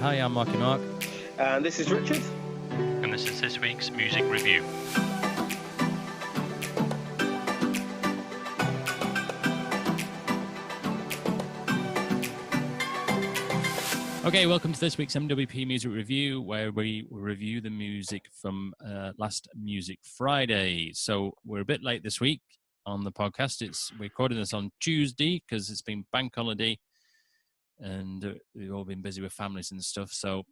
Hi, I'm Mark and Mark. And this is Richard. And this is this week's music review. Okay, welcome to this week's MWP Music Review, where we review the music from last Music Friday. So we're a bit late this week on the podcast. We're recording this on Tuesday because it's been bank holiday and we've all been busy with families and stuff. So,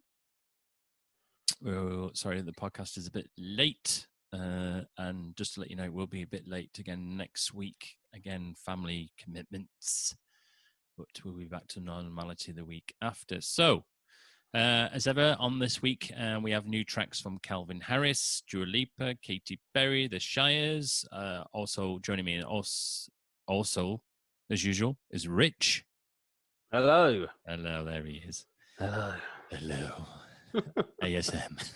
sorry, the podcast is a bit late. And just to let you know, it will be a bit late again next week. Again, family commitments. But we'll be back to normality the week after. So, as ever, on this week, we have new tracks from Calvin Harris, Lipa, Katy Perry, the Shires. Also joining me, also, as usual, is Rich. Hello. Hello, there he is. Hello. ASM.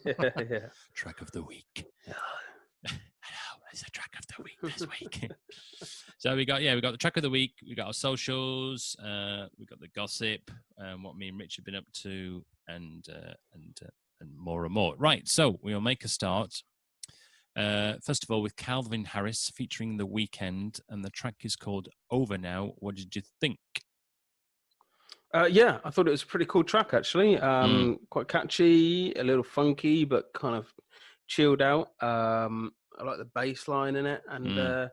yeah. Track of the week. Hello. It's a track of the week this week. So we got the track of the week. We got our socials. We got the gossip. What me and Rich have been up to, and more and more. Right. So we'll make a start. First of all, with Calvin Harris featuring The Weeknd, and the track is called "Over Now." What did you think? Yeah, I thought it was a pretty cool track actually. Quite catchy, a little funky, but kind of chilled out. I like the bass line in it, and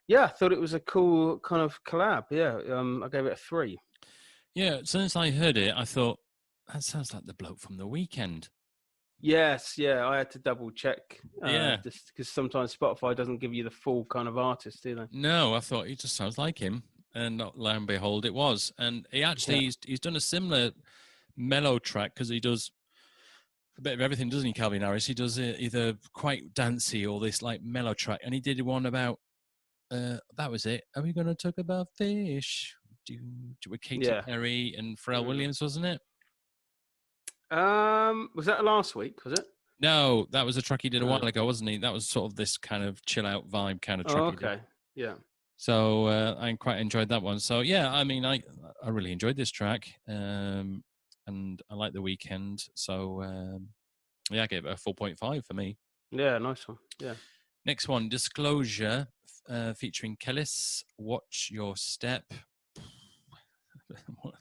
yeah, I thought it was a cool kind of collab. Yeah, I gave it a 3. Yeah, as soon as I heard it, I thought that sounds like the bloke from The Weeknd. Yes, yeah, I had to double check. Yeah, just because sometimes Spotify doesn't give you the full kind of artist, do they? No, I thought he just sounds like him, and lo and behold, it was. And he actually he's done a similar mellow track because he does a bit of everything, doesn't he, Calvin Harris? He does either quite dancey or this like mellow track, and he did one about that was it. Are we going to talk about fish? With Katy Perry and Pharrell Williams, wasn't it? Was that last week? Was it? No, that was a track he did a while ago, wasn't he? That was sort of this kind of chill out vibe kind of track. Oh, okay. Yeah. So I quite enjoyed that one. So yeah, I mean, I really enjoyed this track, and I like The Weeknd. So yeah, I gave it a 4.5 for me. Yeah, nice one. Yeah. Next one, Disclosure, featuring Kellis. Watch Your Step.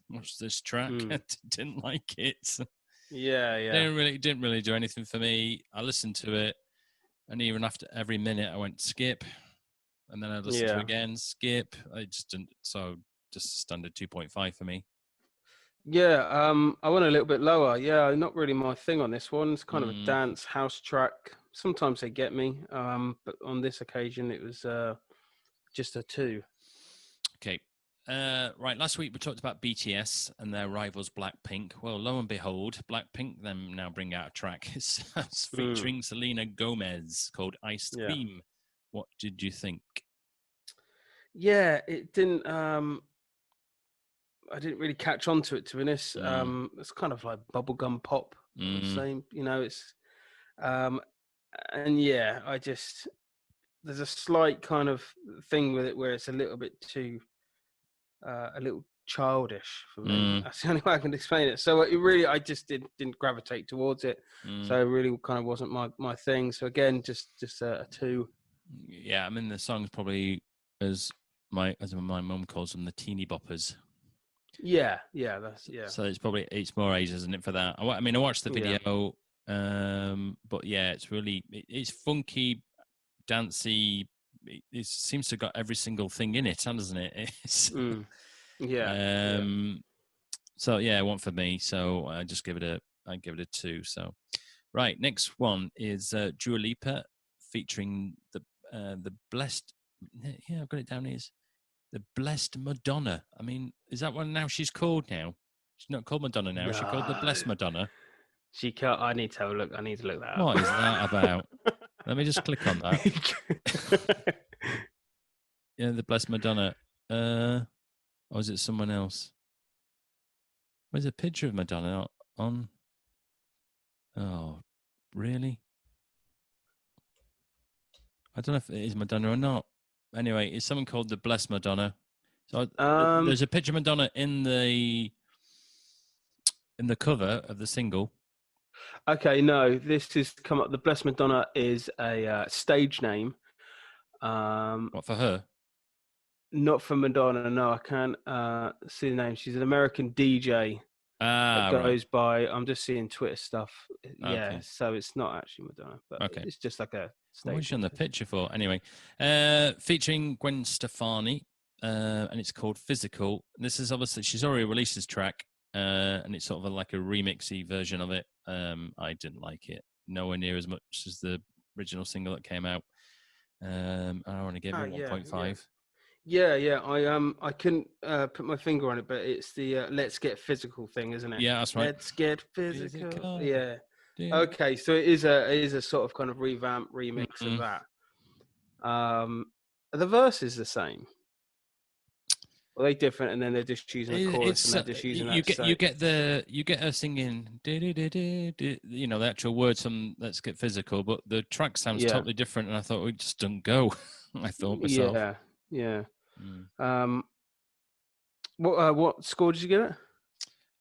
Watch this track. I didn't like it. Yeah. Didn't really do anything for me. I listened to it, and even after every minute, I went skip. And then I listened to it again, skip. I just didn't. So just standard 2.5 for me. Yeah, I went a little bit lower. Yeah, not really my thing on this one. It's kind of a dance house track. Sometimes they get me, but on this occasion it was just a 2. Okay. Right, last week we talked about BTS and their rivals Blackpink. Well, lo and behold, Blackpink then now bring out a track. It's featuring Selena Gomez called Ice Cream. What did you think? Yeah, it didn't. I didn't really catch on to it, to be honest. It's kind of like bubblegum pop, same. You know, it's and yeah, there's a slight kind of thing with it where it's a little bit too a little childish for me. That's the only way I can explain it. So I just didn't gravitate towards it. So it really kind of wasn't my thing. So again, just a 2. Yeah, I mean the song's probably as my mum calls them, the teeny boppers. Yeah. So it's more age, isn't it, for that? I mean, I watched the video, but yeah, it's funky, dancey. It seems to have got every single thing in it, doesn't it? So yeah, it wasn't for me. So I give it a 2. So right, next one is Dua Lipa featuring the blessed. Yeah, I've got it down here. The Blessed Madonna. I mean, is that what now she's called now? She's not called Madonna now. No. She's called the Blessed Madonna. She can't. I need to have a look. I need to look that up. What is that about? Let me just click on that. Yeah, the Blessed Madonna. Or is it someone else? Where's a picture of Madonna on? Oh, really? I don't know if it is Madonna or not. Anyway, it's something called the Blessed Madonna. So there's a picture of Madonna in the in the cover of the single. Okay, no, this has come up. The Blessed Madonna is a stage name. What, for her? Not for Madonna. No, I can't see the name. She's an American DJ that Right. goes by. I'm just seeing Twitter stuff. Yeah, Okay. so it's not actually Madonna, but Okay. it's just like a stage. What was she on the picture for? Anyway, featuring Gwen Stefani, and it's called Physical. This is obviously, she's already released this track, and it's sort of like a remixy version of it. I didn't like it. Nowhere near as much as the original single that came out. I want to give it 1.5. Yeah. I couldn't put my finger on it, but it's the Let's Get Physical thing, isn't it? Yeah, that's right. Let's get physical. Physical. Yeah. Yeah. Okay, so it is a sort of kind of revamp remix of that. The verse is the same. Are they different? And then they're just choosing a chorus, and they're just using that. You get her singing, you know, the actual words from "Let's Get Physical," but the track sounds totally different. And I thought it just doesn't go. I thought myself. Yeah. What score did you give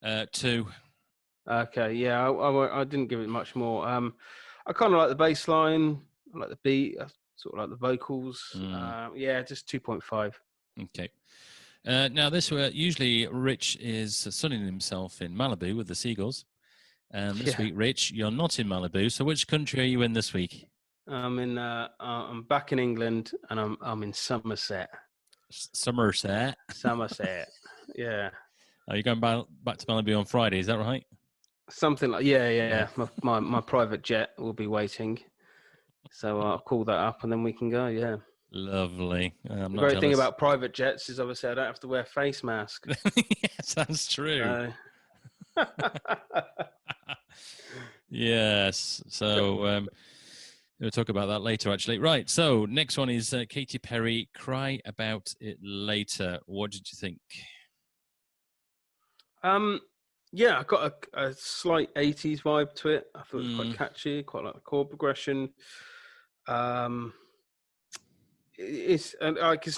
it? 2. Okay, yeah, I didn't give it much more. I kind of like the bass line. I like the beat. I sort of like the vocals. Yeah, just 2.5. Okay. Now, this usually Rich is sunning himself in Malibu with the Seagulls. This week, Rich, you're not in Malibu. So, which country are you in this week? I'm back in England, and I'm in Somerset. Somerset. Yeah. Are you going back to Malibu on Friday? Is that right? Something like yeah. My private jet will be waiting, so I'll call that up and then we can go. Yeah, lovely. The great thing about private jets is obviously I don't have to wear a face mask. Yes, that's true. Yes. So we'll talk about that later, actually. Right. So next one is Katy Perry. Cry About It Later. What did you think? Yeah, I got a slight 80s vibe to it. I thought it was quite catchy, quite like the chord progression. It's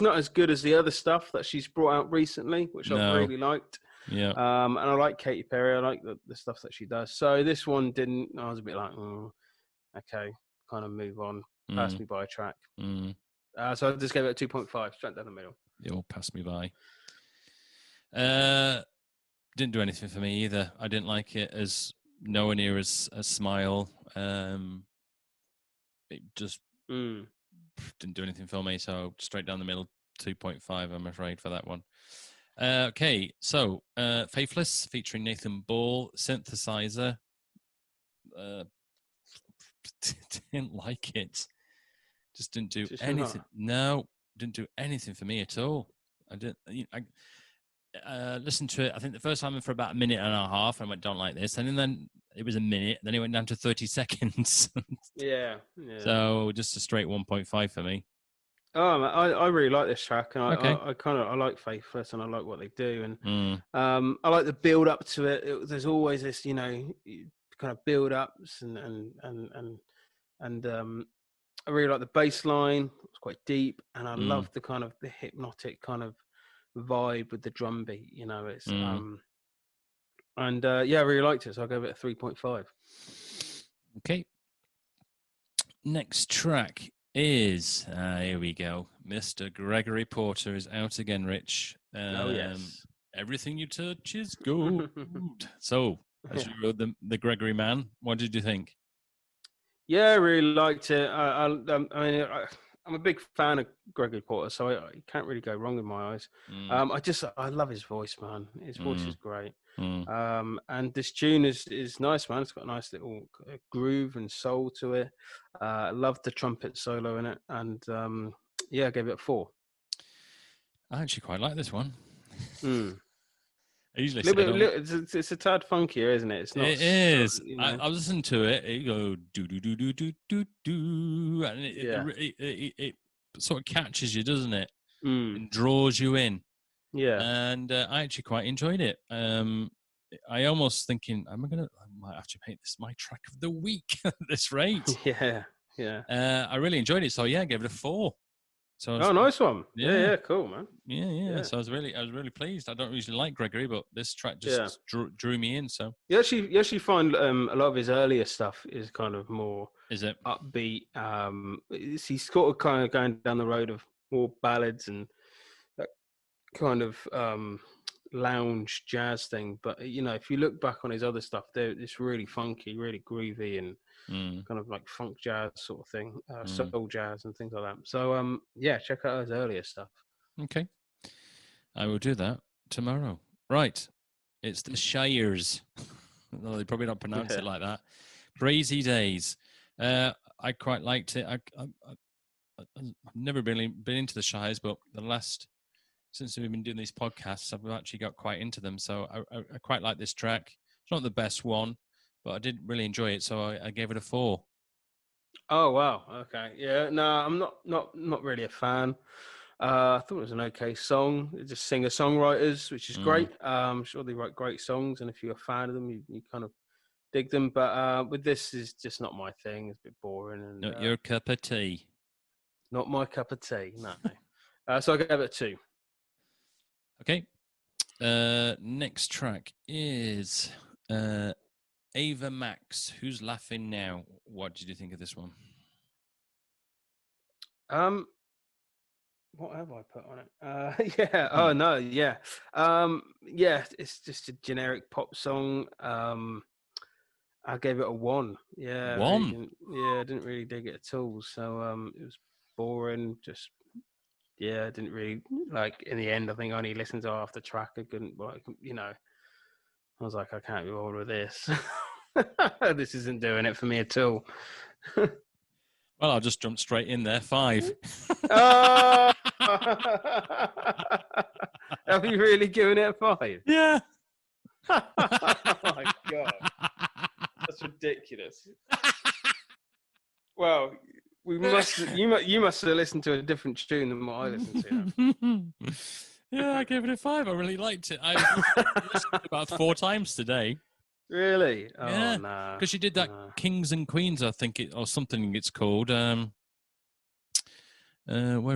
not as good as the other stuff that she's brought out recently, which I've really liked. Yeah. And I like Katy Perry. I like the stuff that she does. So this one didn't. I was a bit like, okay, kind of move on. Pass me by a track. So I just gave it a 2.5, straight down the middle. It all passed me by. Didn't do anything for me either. I didn't like it as nowhere near as a Smile. It just didn't do anything for me. So straight down the middle, 2.5, I'm afraid, for that one. Okay, so Faithless featuring Nathan Ball, Synthesizer. Didn't like it. Just didn't do anything. No, didn't do anything for me at all. I didn't. Listened to it, I think the first time for about a minute and a half, and I went, don't like this. And then it was a minute, then it went down to 30 seconds. Yeah. So just a straight 1.5 for me. Oh, I really like this track, and I like Faithless, and I like what they do, and I like the build up to it. There's always this, kind of build ups, and I really like the bass line. It's quite deep, and I love the kind of the hypnotic kind of vibe with the drum beat. It's I really liked it, so I'll give it a 3.5. Okay. Next track is here we go. Mr. Gregory Porter is out again, Rich. Yes. Everything you touch is gold. So, as you wrote the Gregory man, what did you think? Yeah, I really liked it. I'm a big fan of Gregory Porter, so I can't really go wrong in my eyes. I love his voice, man. His voice is great. And this tune is nice, man. It's got a nice little groove and soul to it. I love the trumpet solo in it, and I gave it a 4. I actually quite like this one. I usually it's a tad funkier, isn't it? It's not. It is. I listened to it. It go do do do do do do do, and it sort of catches you, doesn't it? And draws you in. Yeah. And I actually quite enjoyed it. I almost thinking I might have to make this my track of the week at this rate. Yeah. I really enjoyed it. So yeah, I gave it a 4. So Oh, nice one. Yeah. Yeah, cool, man. Yeah. So I was really pleased. I don't usually like Gregory, but this track just drew me in. So you actually find a lot of his earlier stuff is kind of more is it upbeat. He's sort of kind of going down the road of more ballads and that kind of lounge jazz thing. But if you look back on his other stuff, it's really funky, really groovy, and kind of like funk jazz sort of thing, soul jazz and things like that. So check out his earlier stuff. Okay, I will do that tomorrow. Right, it's the Shires. No, they probably don't pronounce it like that. Crazy Days. I quite liked it. I've never really been into the Shires, but since we've been doing these podcasts, I've actually got quite into them. So I quite like this track. It's not the best one, but I did really enjoy it. So I gave it a 4. Oh wow, okay, yeah. No, I'm not really a fan. I thought it was an okay song. It's just singer-songwriters, which is great. I'm sure they write great songs, and if you're a fan of them, you kind of dig them. But with this, is just not my thing. It's a bit boring and Not your cup of tea. Not my cup of tea. No. So I gave it a 2. Okay. Next track is Ava Max. Who's Laughing Now? What did you think of this one? What have I put on it? Yeah. Oh no. Yeah. Yeah. It's just a generic pop song. I gave it a 1. Yeah. 1. I didn't really dig it at all. So it was boring. Just I didn't really like. In the end, I think I only listened to half the track. I couldn't. I was like, I can't be bothered with this. This isn't doing it for me at all. Well, I'll just jump straight in there. 5. Oh! Have you really given it a 5? Yeah. Oh my god, that's ridiculous. Well, you must have listened to a different tune than what I listened to. Yeah, I gave it a 5. I really liked it. I listened to it about 4 times today. Really? Oh, yeah, no. Because she did that Kings and Queens, I think or something it's called. Where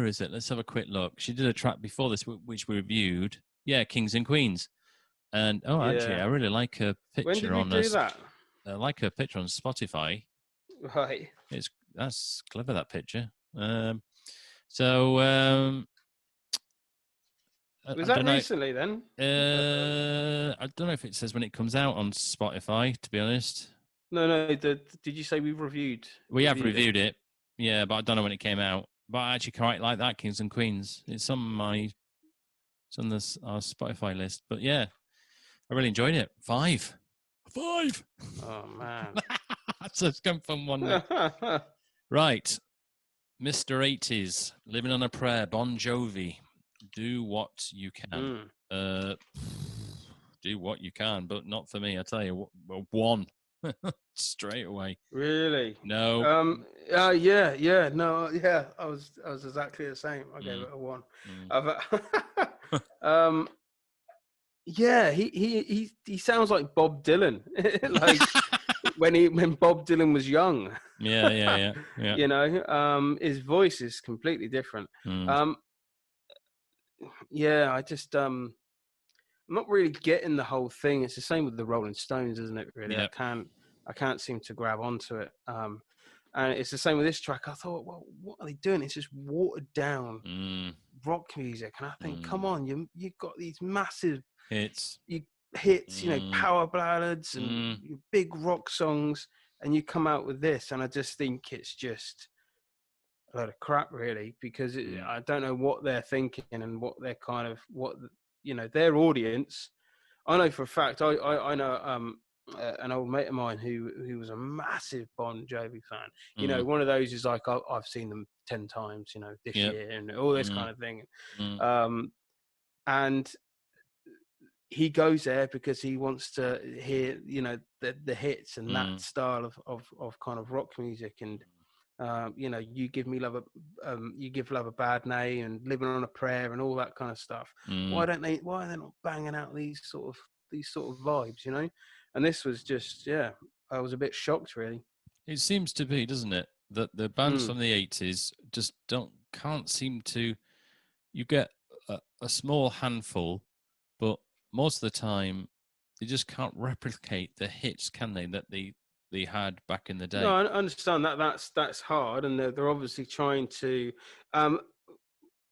is it? Let's have a quick look. She did a track before this, which we reviewed. Yeah, Kings and Queens. And actually, I really like her picture when did on you do that? I like her picture on Spotify. Right. That's clever, that picture. Was that recently then? I don't know if it says when it comes out on Spotify, to be honest. No. Did you say we've reviewed? We have reviewed it. Yeah, but I don't know when it came out. But I actually quite like that, Kings and Queens. It's on our Spotify list. But yeah, I really enjoyed it. 5. Oh, man. So it's come from one. Right. Mr. 80s, Living on a Prayer, Bon Jovi. Do what you can. Do what you can, but not for me. I tell you, 1 straight away. Really? No. Yeah. No. Yeah. I was exactly the same. I gave it a 1. Yeah. He sounds like Bob Dylan. Like when Bob Dylan was young. Yeah. His voice is completely different. Yeah, I just I'm not really getting the whole thing. It's the same with the Rolling Stones, isn't it? Really, yep. I can't seem to grab onto it. And it's the same with this track. I thought, well, what are they doing? It's just watered down rock music, and I think, come on, you've got these massive hits, power ballads and big rock songs, and you come out with this, and I just think it's just a load of crap, really, because I don't know what they're thinking and what they're kind of their audience. I know for a fact. I know an old mate of mine who was a massive Bon Jovi fan. One of those is like I've seen them 10 times, this year and all this kind of thing. And he goes there because he wants to hear the hits and that style of kind of rock music. And you give me love you give love a bad name and Living on a Prayer and all that kind of stuff. Why are they not banging out these sort of vibes, and this was just I was a bit shocked, really. It seems to be, doesn't it, that the bands from the 80s just don't can't seem to. You get a small handful, but most of the time they just can't replicate the hits, can they? That they had back in the day. No, I understand that. That's hard, and they're obviously trying to.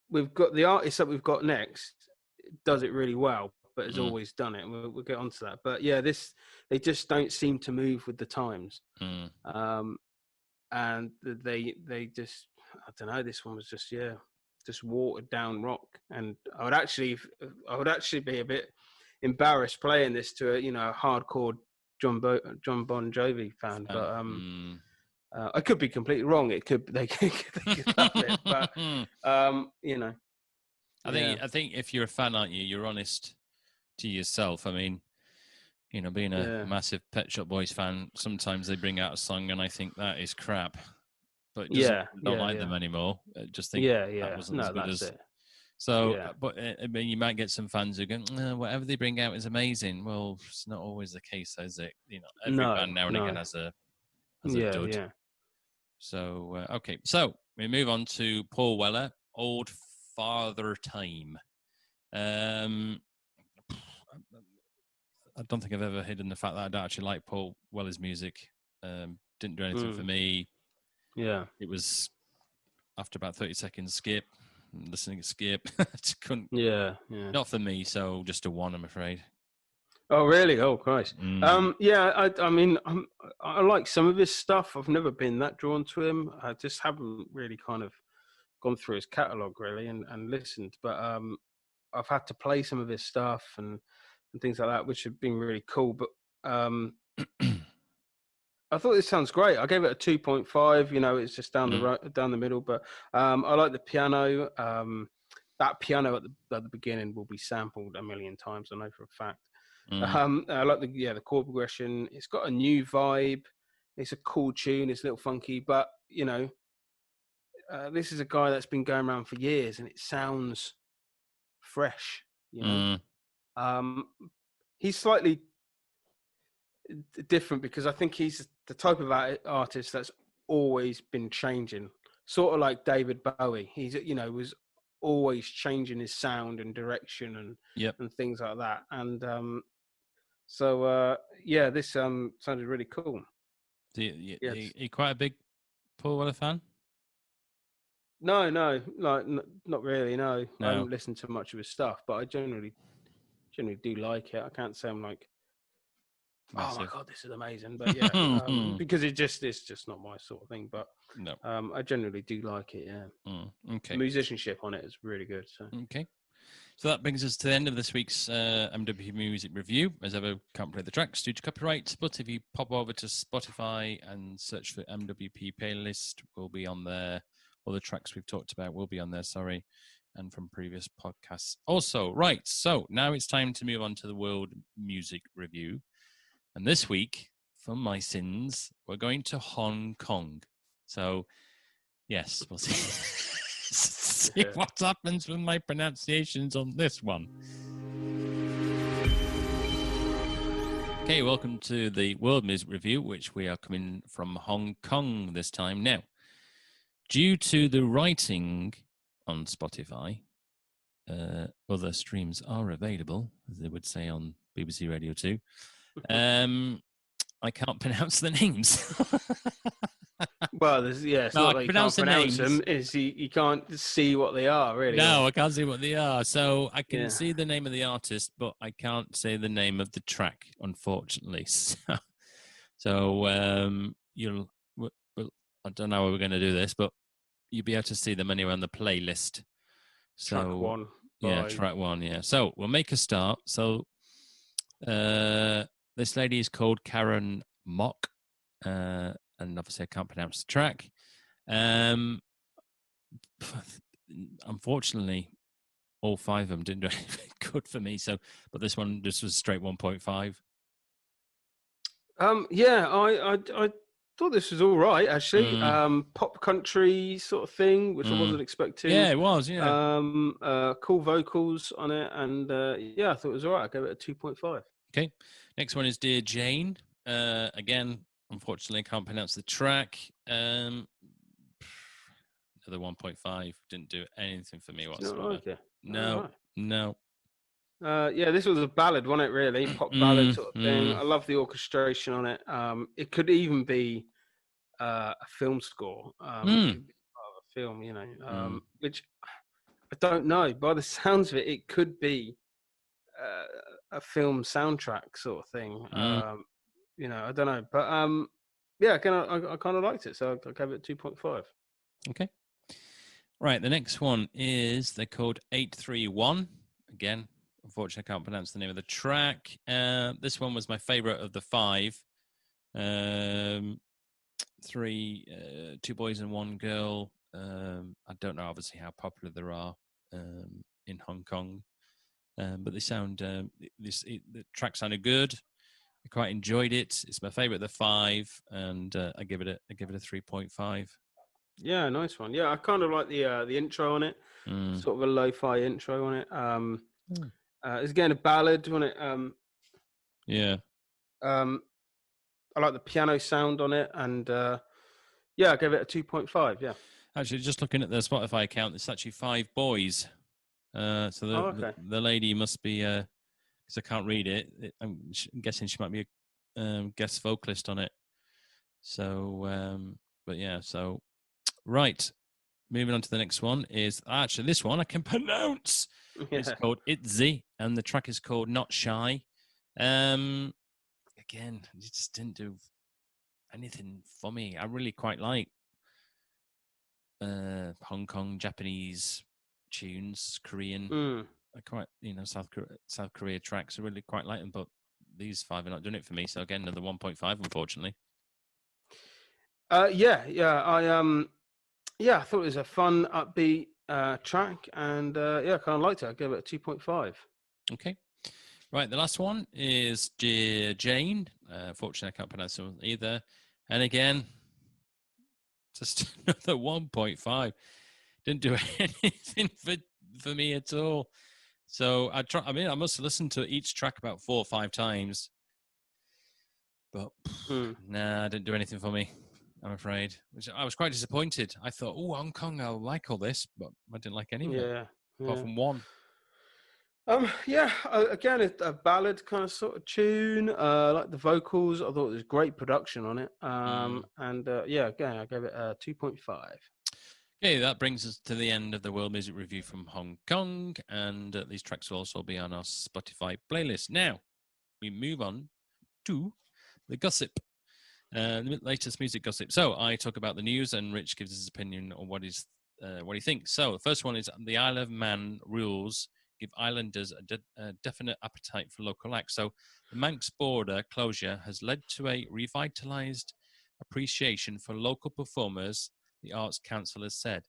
We've got the artist that we've got next does it really well, but has always done it. We'll get onto that. But yeah, they just don't seem to move with the times. And they just, I don't know. This one was just watered down rock. And I would actually be a bit embarrassed playing this to a hardcore John Bon Jovi fan, but I could be completely wrong. They could love it, but I think if you're a fan, aren't you? You're honest to yourself. I mean, being a massive Pet Shop Boys fan, sometimes they bring out a song and I think that is crap, but don't like them anymore. Just think that wasn't as good as it. So, but I mean, you might get some fans who go, whatever they bring out is amazing. Well, it's not always the case, is it? Every band now and again has a dud. Yeah. So, okay. So we move on to Paul Weller, Old Father Time. I don't think I've ever hidden the fact that I don't actually like Paul Weller's music. Didn't do anything for me. Yeah. It was after about 30 seconds, skip. Listening to skip. Couldn't. Yeah. Not for me, so just a 1, I'm afraid. Oh, really? Oh, Christ. Yeah, I mean, I like some of his stuff. I've never been that drawn to him. I just haven't really kind of gone through his catalogue, really, and listened. But I've had to play some of his stuff and things like that, which have been really cool. But I thought this sounds great. I gave it a 2.5. It's just down the middle. But I like the piano. That piano at the beginning will be sampled a million times, I know for a fact. I like the chord progression. It's got a new vibe. It's a cool tune. It's a little funky, but this is a guy that's been going around for years, and it sounds fresh. He's slightly different because I think he's the type of artist that's always been changing, sort of like David Bowie. He's was always changing his sound and direction and things like that. And this sounded really cool. You quite a big Paul Weller fan? No, not really. No, I haven't listened to much of his stuff, but I generally do like it. I can't say I'm like, oh my god, this is amazing, but because it's just not my sort of thing. But no, I generally do like it. Yeah. Okay. The musicianship on it is really good. So. Okay. So that brings us to the end of this week's MWP Music Review. As ever, can't play the tracks due to copyright, but if you pop over to Spotify and search for MWP playlist, we'll be on there. All the tracks we've talked about will be on there, and from previous podcasts. Also, right, so now it's time to move on to the World Music Review. And this week, for my sins, we're going to Hong Kong. So, yes, we'll see what happens with my pronunciations on this one. Okay, welcome to the World Music Review, which we are coming from Hong Kong this time. Now, due to the writing on Spotify, other streams are available, as they would say on BBC Radio 2. I can't pronounce the names. Well, it's not like you can't pronounce them. It's you can't see what they are, really. No, I can't see what they are. So I can see the name of the artist, but I can't say the name of the track, unfortunately. So I don't know how we're going to do this, but you'll be able to see them anyway on the playlist. So, track 1. Track 1, yeah. So we'll make a start. So this lady is called Karen Mock, and obviously I can't pronounce the track. Unfortunately, all 5 of them didn't do anything good for me. So, but this one just was straight 1.5. I thought this was all right, actually. Pop country sort of thing, which I wasn't expecting. Yeah, it was. Yeah. Cool vocals on it, and I thought it was all right. I gave it a 2.5. Okay. Next one is Dear Jane. Again, unfortunately, I can't pronounce the track. the 1.5. Didn't do anything for me Did you whatsoever. not like it? No, Alright. no. Yeah, this was a ballad, wasn't it? Really, pop ballad sort of thing. I love the orchestration on it. It could even be a film score. It could be part of a film, you know. Which I don't know. By the sounds of it, it could be a film soundtrack sort of thing. You know, I don't know, but yeah, I kind of liked it, so I gave it 2.5. Okay. Right, the next one is they're called 831. Again, unfortunately, I can't pronounce the name of the track. This one was my favorite of the 5. 2 boys and 1 girl. I don't know, obviously, how popular they are in Hong Kong, but they sound the track sounded good. I quite enjoyed it. It's my favorite of the 5, and I give it a 3.5. Yeah, nice one. Yeah, I kind of like the intro on it. Sort of a lo-fi intro on it. It's again a ballad on it. Yeah. I like the piano sound on it, and yeah, I gave it a 2.5. Yeah. Actually, just looking at the Spotify account, it's actually 5 boys. So the lady must be because I can't read it. I'm guessing she might be a guest vocalist on it. So, but yeah. So, right. Moving on to the next one is actually this one I can pronounce. Yeah. It's called Itzy, and the track is called Not Shy. Again, it just didn't do anything for me. I really quite like Hong Kong, Japanese tunes, Korean. I quite, South Korea tracks. I really quite like them, but these 5 are not doing it for me. So again, another 1.5, unfortunately. I thought it was a fun, upbeat track, and yeah, I kind of liked it. I gave it a 2.5. Okay. Right, the last one is Dear Jane. Fortunately, I can't pronounce it either. And again, just another 1.5. Didn't do anything for me at all. So I must have listened to each track about 4 or 5 times. But nah, didn't do anything for me, I'm afraid. Which I was quite disappointed. I thought, oh, Hong Kong, I'll like all this, but I didn't like any of it. Apart from one. Again, a ballad kind of sort of tune. Like the vocals, I thought there was great production on it. And yeah, again, I gave it a 2.5. Okay, that brings us to the end of the World Music Review from Hong Kong, and these tracks will also be on our Spotify playlist. Now, we move on to the gossip, the latest music gossip. So I talk about the news, and Rich gives his opinion on what he thinks. So the first one is the Isle of Man rules give islanders a definite appetite for local acts. So the Manx border closure has led to a revitalized appreciation for local performers, the Arts Council has said.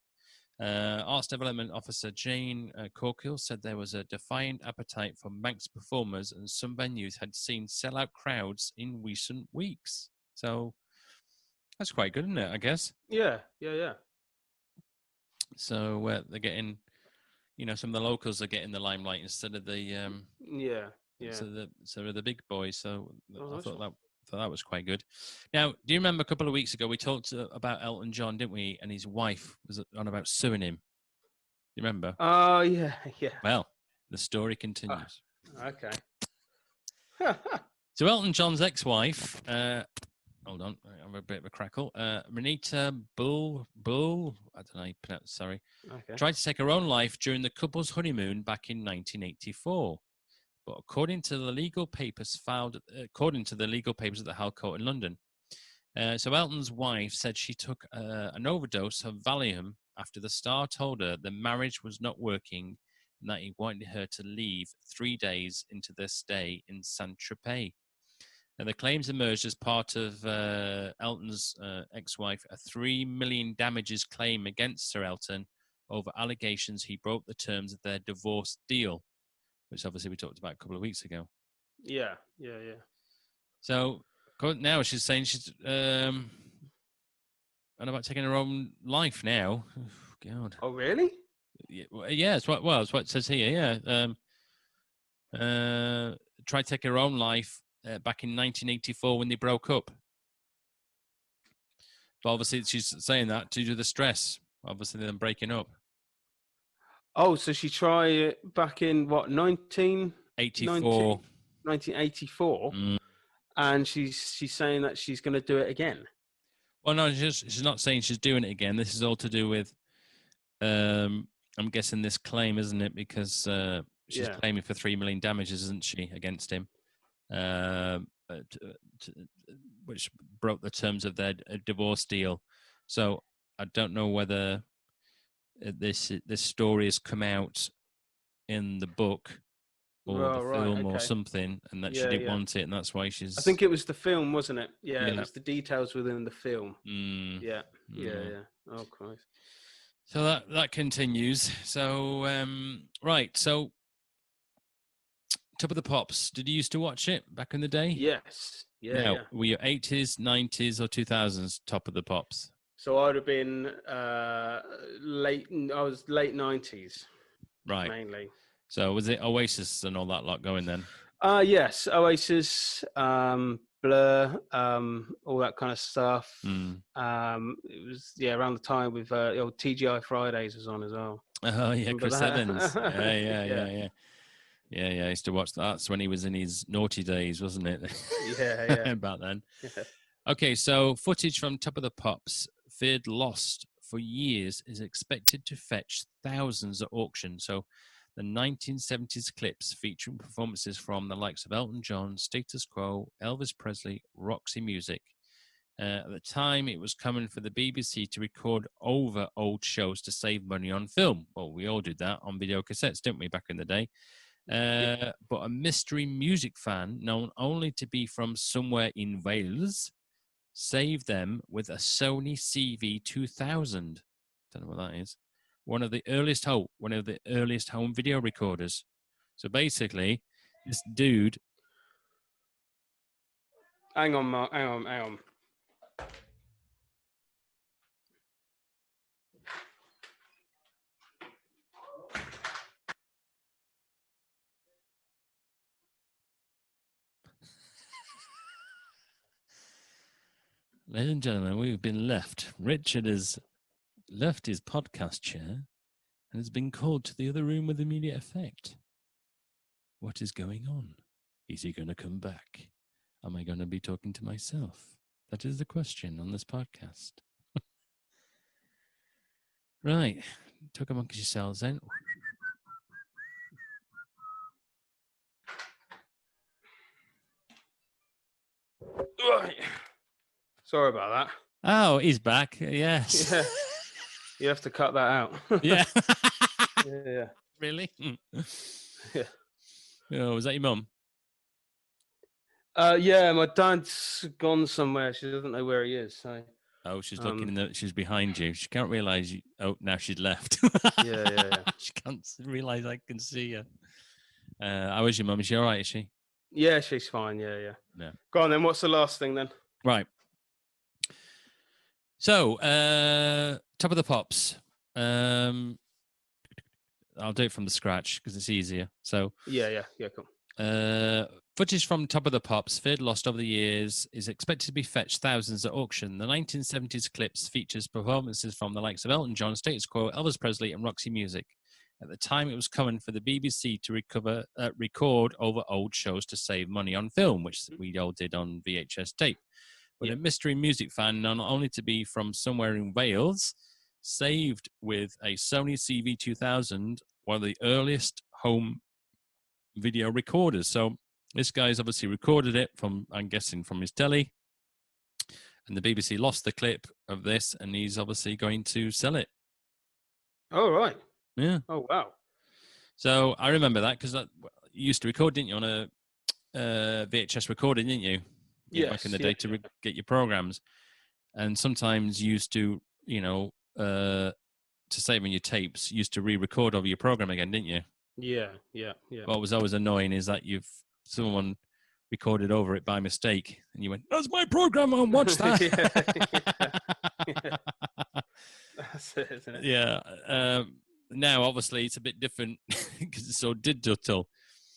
Arts Development Officer Jane Corkill said there was a defiant appetite for Manx performers, and some venues had seen sellout crowds in recent weeks. So that's quite good, isn't it, I guess? Yeah. So they're getting, some of the locals are getting the limelight instead of the So the big boys. So I thought that was quite good. Now, do you remember a couple of weeks ago we talked about Elton John, didn't we? And his wife was on about suing him. Do you remember? Oh, yeah. Well, the story continues. Okay. So Elton John's ex-wife, hold on, I have a bit of a crackle. Renita Bull, I don't know how you pronounce. Sorry, tried to take her own life during the couple's honeymoon back in 1984. But according to the legal papers at the High Court in London, so Elton's wife said she took an overdose of Valium after the star told her the marriage was not working and that he wanted her to leave 3 days into their stay in Saint-Tropez. And the claims emerged as part of Elton's ex-wife, a $3 million damages claim against Sir Elton over allegations he broke the terms of their divorce deal, which obviously we talked about a couple of weeks ago. Yeah. So now she's saying she's on about taking her own life now. Oh, God. Oh, really? Yeah, it's what it says here. Yeah. Tried to take her own life back in 1984 when they broke up. But obviously she's saying that due to the stress obviously them breaking up. Oh, so she tried it back in what 84. 1984, and she's saying that she's going to do it again. Well, no, she's not saying she's doing it again. This is all to do with, I'm guessing, this claim, isn't it? Because she's claiming for $3 million damages, isn't she, against him? Which broke the terms of their divorce deal. So I don't know whether this story has come out in the book or the film or something, and that she didn't want it, and that's why she's... I think it was the film, wasn't it? Yeah, it was the details within the film. Yeah. Oh, Christ. So that continues. So, right, so Top of the Pops, did you used to watch it back in the day? Yes. Yeah. Were you 80s, 90s, or 2000s Top of the Pops? So I would have been late 90s. Right. Mainly. So was it Oasis and all that lot going then? Yes, Oasis, Blur, all that kind of stuff. It was around the time with the old TGI Fridays was on as well. Oh yeah, Chris Evans. Yeah. I used to watch that. That's when he was in his naughty days, wasn't it? Yeah. About then. Yeah. Okay, so footage from Top of the Pops, feared lost for years, is expected to fetch thousands at auction. So the 1970s clips featuring performances from the likes of Elton John, Status Quo, Elvis Presley, Roxy Music. At the time, it was common for the BBC to record over old shows to save money on film. Well, we all did that on video cassettes, didn't we, back in the day? But a mystery music fan, known only to be from somewhere in Wales, saved them with a Sony CV2000. Don't know what that is. One of the earliest home video recorders. So basically, this dude... Hang on, Mark. Hang on. Ladies and gentlemen, we've been left. Richard has left his podcast chair and has been called to the other room with immediate effect. What is going on? Is he going to come back? Am I going to be talking to myself? That is the question on this podcast. Right. Talk amongst yourselves then. Right. Sorry about that. Oh, he's back. Yes. Yeah. You have to cut that out. Yeah. Yeah. Really? Yeah. Oh, was that your mum? Yeah, my dad's gone somewhere. She doesn't know where he is. So. Oh, she's looking she's behind you. She can't realise you. Oh, now she's left. Yeah. She can't realise I can see her. How is your mum? Is she all right, is she? Yeah, she's fine. Yeah. Go on then. What's the last thing then? Right. So, Top of the Pops. I'll do it from the scratch because it's easier. So, yeah, cool. Footage from Top of the Pops, feared lost over the years, is expected to be fetched thousands at auction. The 1970s clips features performances from the likes of Elton John, Status Quo, Elvis Presley, and Roxy Music. At the time, it was common for the BBC to record over old shows to save money on film, which we all did on VHS tape. But a mystery music fan, known only to be from somewhere in Wales, saved with a Sony CV2000, one of the earliest home video recorders. So this guy's obviously recorded it from, I'm guessing, from his telly. And the BBC lost the clip of this, and he's obviously going to sell it. Oh, right. Yeah. Oh, wow. So I remember that because you used to record, didn't you, on a VHS recording, didn't you? Yes, back in the day to get your programs. And sometimes you used to, to save on your tapes, you used to re-record over your program again, didn't you? Yeah. What was always annoying is that someone recorded over it by mistake, and you went, "That's my program, I'll watch that." Yeah. That's it, isn't it? Yeah. Now, obviously, it's a bit different because it's so digital.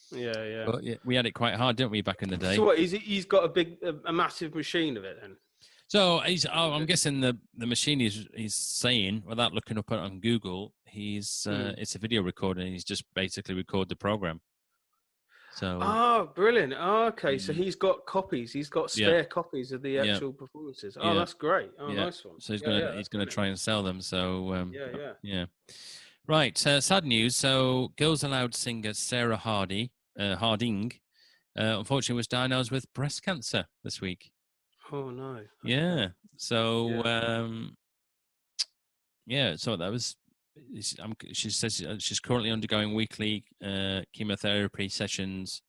Yeah. But we had it quite hard, didn't we, back in the day? So what? He's got a massive machine of it then? So I'm guessing the machine he's saying, without looking up on Google, it's a video recording. He's just basically record the program. So. Oh, brilliant! Oh, okay, so he's got copies. He's got spare copies of the actual performances. Oh, that's great. Oh, nice one. So he's gonna try and sell them. So yeah. Right. Sad news. So Girls Aloud singer Sarah Harding, unfortunately was diagnosed with breast cancer this week. Oh no. Okay. Yeah. So so that was. She says she's currently undergoing weekly chemotherapy sessions,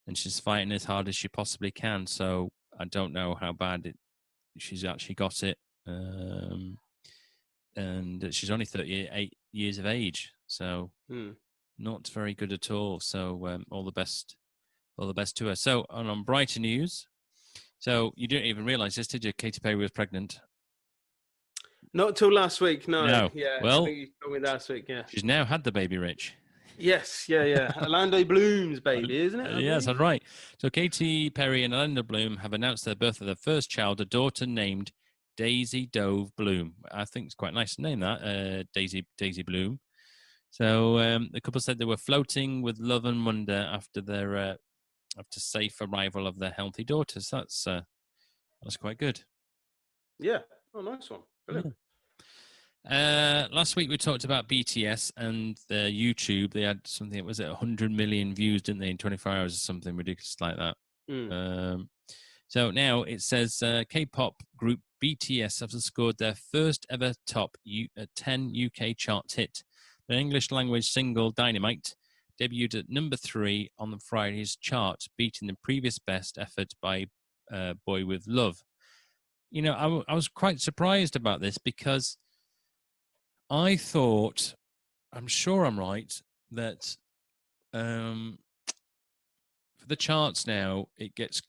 and she's fighting as hard as she possibly can. So I don't know how bad she's actually got it, and she's only 38 years of age, so not very good at all. So all the best to her. So on brighter news, so you didn't even realise this, did you? Katy Perry was pregnant. Not till last week, no. Yeah. Well, I think you told me last week. Yeah. She's now had the baby, Rich. Yes, yeah. Orlando Bloom's baby, isn't it? Yes, that's right. So Katy Perry and Orlando Bloom have announced their birth of their first child, a daughter named Daisy Dove Bloom. I think it's quite a nice name, that Daisy Bloom. So the couple said they were floating with love and wonder after their after safe arrival of their healthy daughters. That's quite good. Yeah. Oh, nice one. Brilliant. Last week we talked about BTS and their YouTube. They had something, was it 100 million views, didn't they, in 24 hours or something ridiculous like that. So now it says K-pop group BTS have scored their first ever top 10 UK chart hit. The English language single Dynamite debuted at number 3 on the Friday's chart, beating the previous best effort by Boy With Love. You know, I was quite surprised about this because I thought, I'm sure I'm right, that for the charts now, it gets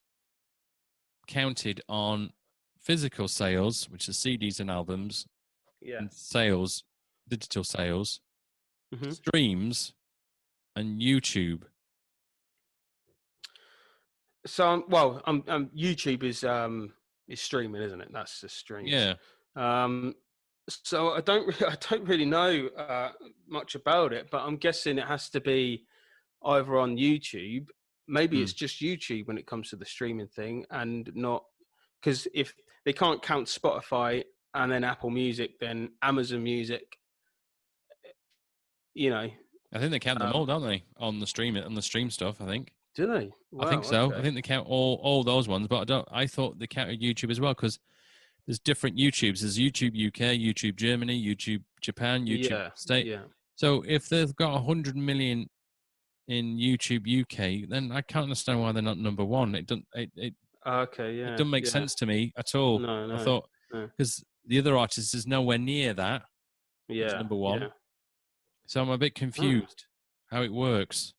counted on physical sales, which is CDs and albums, and sales, digital sales, streams, and YouTube. So, YouTube is streaming, isn't it? That's the streams. Yeah. So I don't really know much about it, but I'm guessing it has to be either on YouTube. Maybe it's just YouTube when it comes to the streaming thing, and not because if they can't count Spotify and then Apple Music, then Amazon Music. You know, I think they count them all, don't they? On the stream stuff, I think. Do they? Wow, I think so. okay. I think they count all those ones, but I thought they counted YouTube as well because there's different YouTubes. There's YouTube UK, YouTube Germany, YouTube Japan, YouTube State. Yeah. So if they've got 100 million in YouTube UK, then I can't understand why they're not number one. It doesn't. It doesn't make sense to me at all. No. I thought because the other artist is nowhere near that. Yeah. Number one. Yeah. So I'm a bit confused how it works.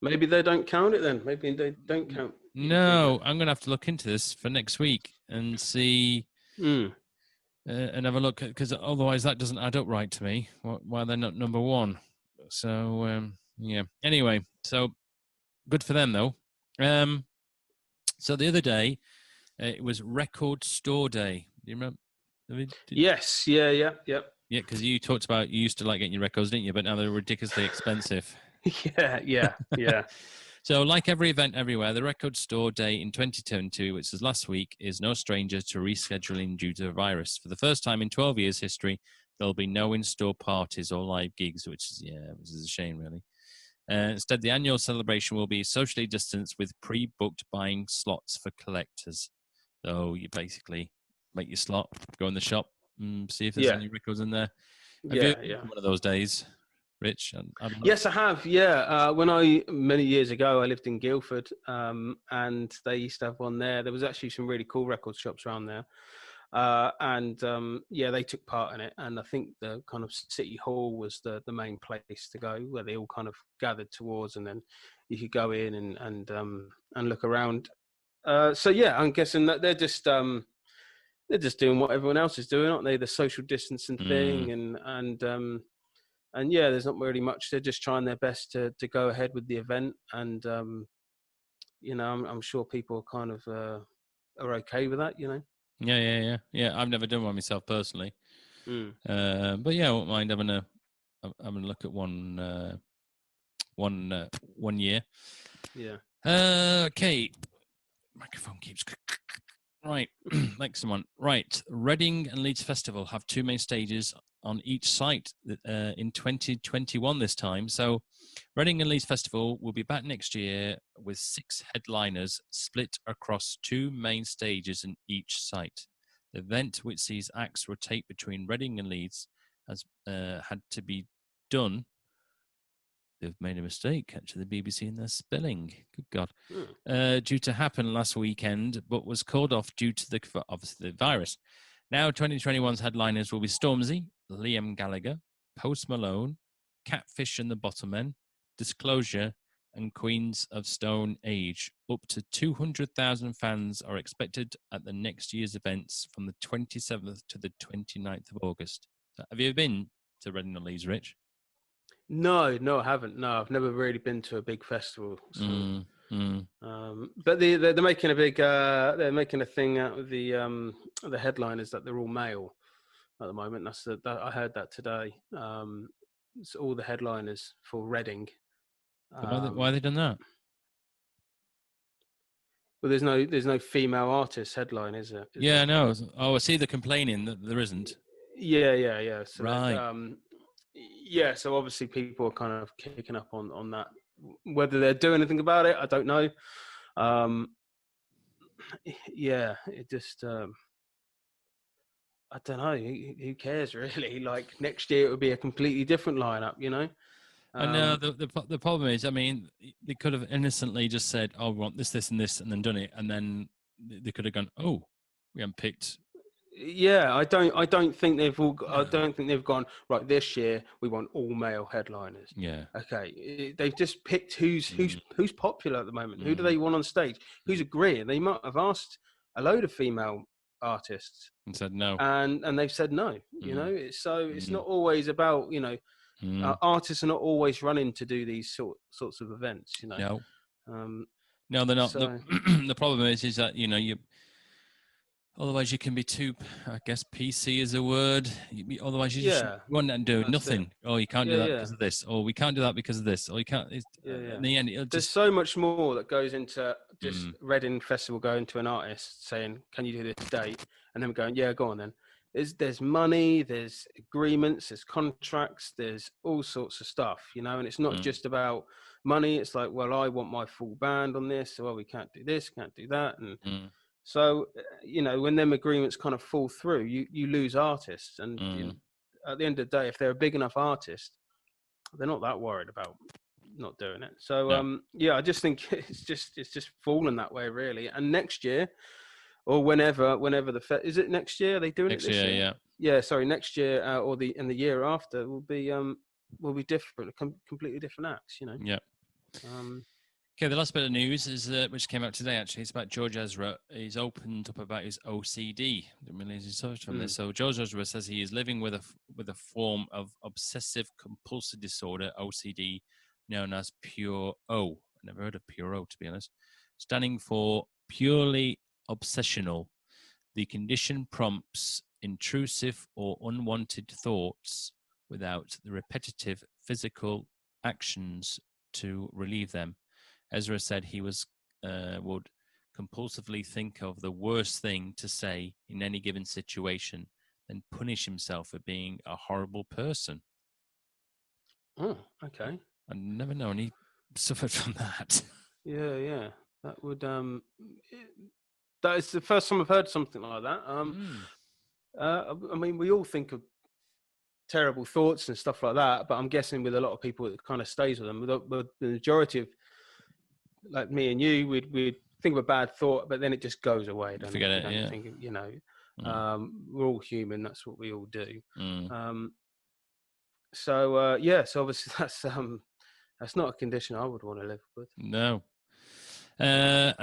Maybe they don't count it then. Maybe they don't count. No, I'm going to have to look into this for next week and see and have a look, because otherwise that doesn't add up right to me, why they're not number one. So, yeah. Anyway, so good for them, though. So the other day, it was Record Store Day. Do you remember? Yes. Yeah. Yeah, because you talked about you used to like getting your records, didn't you? But now they're ridiculously expensive. Yeah. So, like every event everywhere, the Record Store Day in 2022, which was last week, is no stranger to rescheduling due to the virus. For the first time in 12 years' history, there'll be no in-store parties or live gigs, which is a shame, really. Instead, the annual celebration will be socially distanced with pre-booked buying slots for collectors. So you basically make your slot, go in the shop, see if there's any records in there. Have you had one of those days, Rich? Yes, I have. Yeah, many years ago, I lived in Guildford, and they used to have one there. There was actually some really cool record shops around there, they took part in it. And I think the kind of City Hall was the main place to go, where they all kind of gathered towards, and then you could go in and look around. I'm guessing that they're just doing what everyone else is doing, aren't they? The social distancing thing, and there's not really much. They're just trying their best to go ahead with the event, and I'm sure people kind of are okay with that, Yeah. I've never done one myself personally, but yeah, I won't mind having a look at one year. Yeah. Okay, microphone keeps. Right, next one. Right, Reading and Leeds Festival have 2 main stages on each site in 2021 this time. So, Reading and Leeds Festival will be back next year with 6 headliners split across 2 main stages in each site. The event, which sees acts rotate between Reading and Leeds, has had to be done. They've made a mistake, actually, the BBC in their spelling. Good God. Due to happen last weekend, but was called off due to obviously the virus. Now 2021's headliners will be Stormzy, Liam Gallagher, Post Malone, Catfish and the Bottlemen, Disclosure, and Queens of Stone Age. Up to 200,000 fans are expected at the next year's events from the 27th to the 29th of August. So have you been to Reading and Leeds, Rich? No, I haven't. No, I've never really been to a big festival. So, but they're making a big they're making a thing out of the headliners that they're all male at the moment. I heard that today. It's all the headliners for Reading. Why have they done that? Well, there's no female artist headline, is there? Yeah, no. Oh, I see they're complaining that there isn't. Yeah. So right. Yeah, so obviously people are kind of kicking up on that. Whether they're doing anything about it, I don't know. Yeah, it just I don't know. Who cares really? Like next year it would be a completely different lineup, you know. I know the problem is, I mean, they could have innocently just said, "Oh, we want this, this, and this," and then done it, and then they could have gone, "Oh, we haven't picked." Yeah, I don't think they've all. I don't think they've gone right. This year we want all male headliners. Yeah. Okay, they've just picked who's popular at the moment. Who do they want on stage? Who's agreeing? They might have asked a load of female artists and said no, and they've said no. You know, it's not always about artists are not always running to do these sorts of events. You know, no, they're not. So, the problem is that you. Otherwise, you can be too, I guess, PC is a word. Otherwise, you just want to do nothing. Oh, you can't do that because of this. Or we can't do that because of this. Or you can't. In the end, there's so much more that goes into just Reading Festival going to an artist saying, "Can you do this date?" And then going, "Yeah, go on then." There's money, there's agreements, there's contracts, there's all sorts of stuff, you know. And it's not just about money. It's like, well, I want my full band on this. So, well, we can't do this, can't do that, and. So, you know, when them agreements kind of fall through, you lose artists. And at the end of the day, if they're a big enough artist, they're not that worried about not doing it. So, I just think it's just fallen that way, really. And next year, or whenever is it next year? Are they doing next it this year? Yeah. Yeah, sorry, next year or the year after will be different, completely different acts, you know. Yeah. Okay, the last bit of news is which came out today. Actually, it's about George Ezra. He's opened up about his OCD. Didn't realize he touched on this. So George Ezra says he is living with a form of obsessive compulsive disorder (OCD) known as Pure O. I never heard of Pure O, to be honest. Standing for purely obsessional. The condition prompts intrusive or unwanted thoughts without the repetitive physical actions to relieve them. Ezra said he would compulsively think of the worst thing to say in any given situation, then punish himself for being a horrible person. Oh, okay. I've never known he suffered from that. Yeah. That would that is the first time I've heard something like that. I mean, we all think of terrible thoughts and stuff like that, but I'm guessing with a lot of people, it kind of stays with them. The majority of, like me and you, we'd think of a bad thought, but then it just goes away. Forget it. Yeah. Think, you know, we're all human. That's what we all do. So obviously that's not a condition I would want to live with. No. And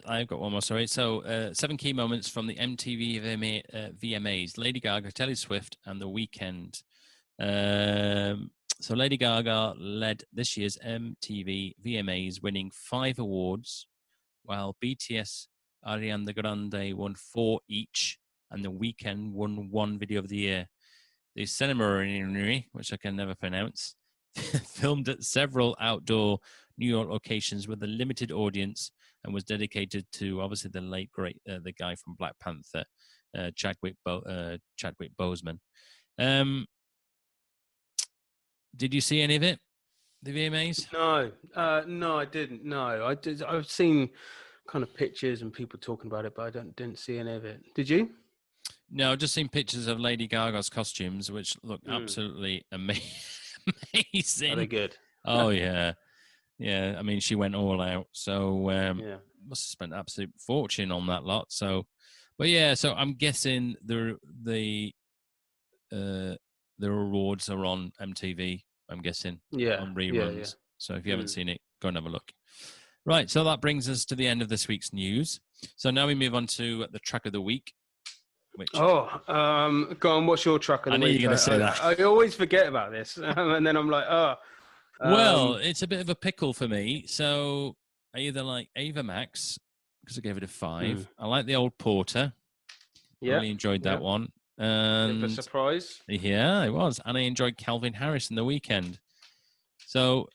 I've got one more, sorry. So 7 key moments from the MTV VMAs, Lady Gaga, Taylor Swift, and The Weeknd. So Lady Gaga led this year's MTV VMAs, winning 5 awards, while BTS Ariana Grande won 4 each, and The Weeknd won 1 Video of the Year. The ceremony, which I can never pronounce, filmed at several outdoor New York locations with a limited audience and was dedicated to, obviously, the late great the guy from Black Panther, Chadwick Boseman. Did you see any of it? The VMAs? No, I didn't. No, I've seen kind of pictures and people talking about it, but I didn't see any of it. Did you? No, I've just seen pictures of Lady Gaga's costumes, which look absolutely amazing. Are they good? Oh yeah, yeah. I mean, she went all out. So Yeah. must have spent an absolute fortune on that lot. So, but yeah. So I'm guessing the awards are on MTV. I'm guessing on reruns. Yeah. So if you haven't seen it, go and have a look. Right. So that brings us to the end of this week's news. So now we move on to the track of the week. Which... go on. What's your track of the week? I knew you're going to say that. I always forget about this, and then I'm like, well, it's a bit of a pickle for me. So I either like Ava Max because I gave it a 5. I like the Old Porter. Yeah, really enjoyed that one. And a surprise. Yeah, it was. And I enjoyed Calvin Harris in The Weeknd. So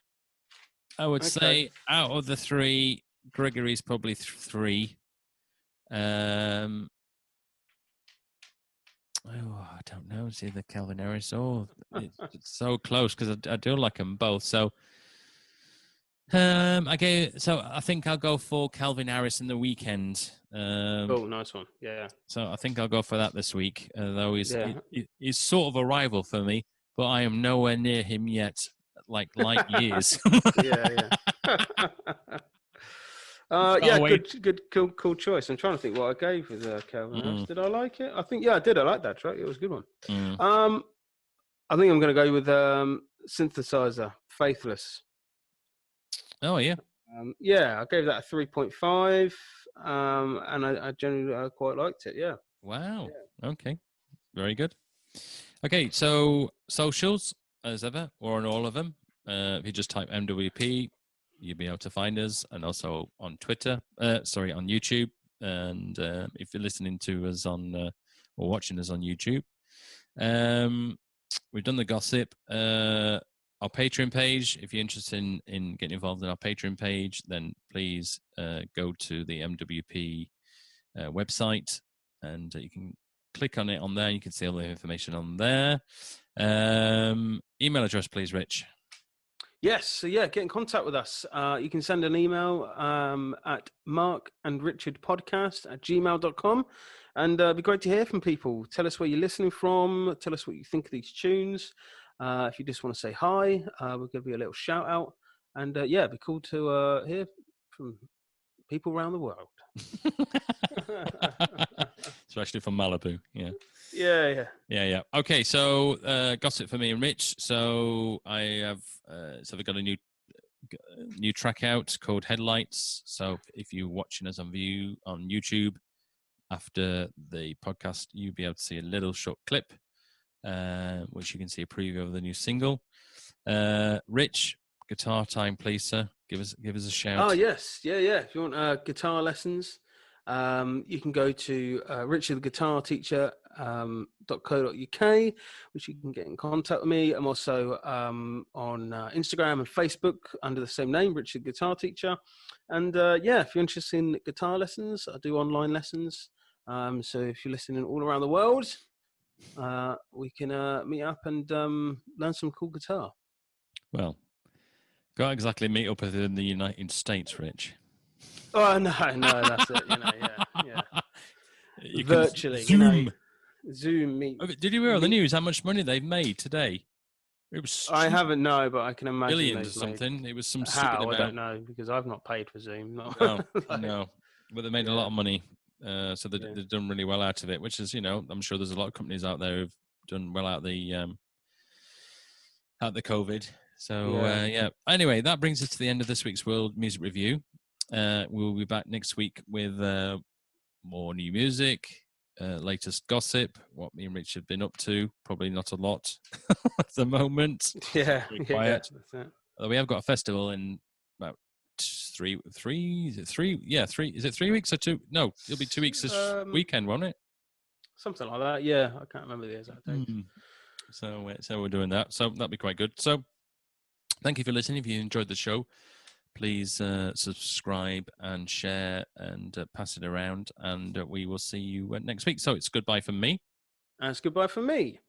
I would say out of the 3, Gregory's probably 3. I don't know. It's either Calvin Harris or it's so close because I do like them both. So I think I'll go for Calvin Harris in The Weeknd. Nice one. Yeah. So I think I'll go for that this week. Though he's sort of a rival for me, but I am nowhere near him yet. Like light years. Yeah. Good, cool choice. I'm trying to think what I gave with Calvin Harris. Did I like it? I think I did. I like that track. It was a good one. I think I'm going to go with Synthesizer, Faithless. Oh yeah. I gave that a 3.5, and I generally quite liked it. Yeah. Wow. Yeah. Okay. Very good. Okay, so socials as ever, or on all of them. If you just type MWP, you'll be able to find us, and also on Twitter. On YouTube, and if you're listening to us on or watching us on YouTube, we've done the gossip. Our Patreon page. If you're interested in getting involved in our Patreon page, then please go to the MWP website, and you can click on it on there. You can see all the information on there. Email address, please, Rich. Yes, so get in contact with us. You can send an email at markandrichardpodcast@gmail.com, and it'd be great to hear from people. Tell us where you're listening from. Tell us what you think of these tunes. If you just want to say hi, we'll give you a little shout out. And it'd be cool to hear from people around the world. Especially from Malibu, yeah. Yeah. Okay, so gossip for me and Rich. So I have we've got a new track out called Headlights. So if you're watching us on YouTube after the podcast, you'll be able to see a little short clip, which you can see a preview of the new single. Rich, guitar time, please, sir. Give us a shout. Oh yes, yeah. If you want guitar lessons, you can go to richardtheguitarteacher.co.uk, which you can get in contact with me. I'm also on Instagram and Facebook under the same name, Richard Guitar Teacher. And if you're interested in guitar lessons, I do online lessons. So if you're listening all around the world, we can meet up and learn some cool guitar. Well, can't exactly meet up within the United States, Rich. Oh no, that's it. Yeah. You virtually, Zoom. Zoom meet. Did you hear on the news how much money they've made today? It was. I haven't but I can imagine billions or something. It was some how amount. I don't know because I've not paid for Zoom. No, but they made a lot of money, so they've done really well out of it. Which is, I'm sure there's a lot of companies out there who've done well out the COVID. So Anyway, that brings us to the end of this week's World Music Review. We'll be back next week with more new music, latest gossip, what me and Rich have been up to. Probably not a lot at the moment. Yeah, quiet. That's it. Although we have got a festival in about 3. Is it 3? Yeah, 3. Is it 3 weeks or 2? No, it'll be 2 weeks this weekend, won't it? Something like that. Yeah, I can't remember the exact date. So we're doing that. So that'll be quite good. So thank you for listening. If you enjoyed the show, please subscribe and share and pass it around. And we will see you next week. So it's goodbye from me. And it's goodbye from me.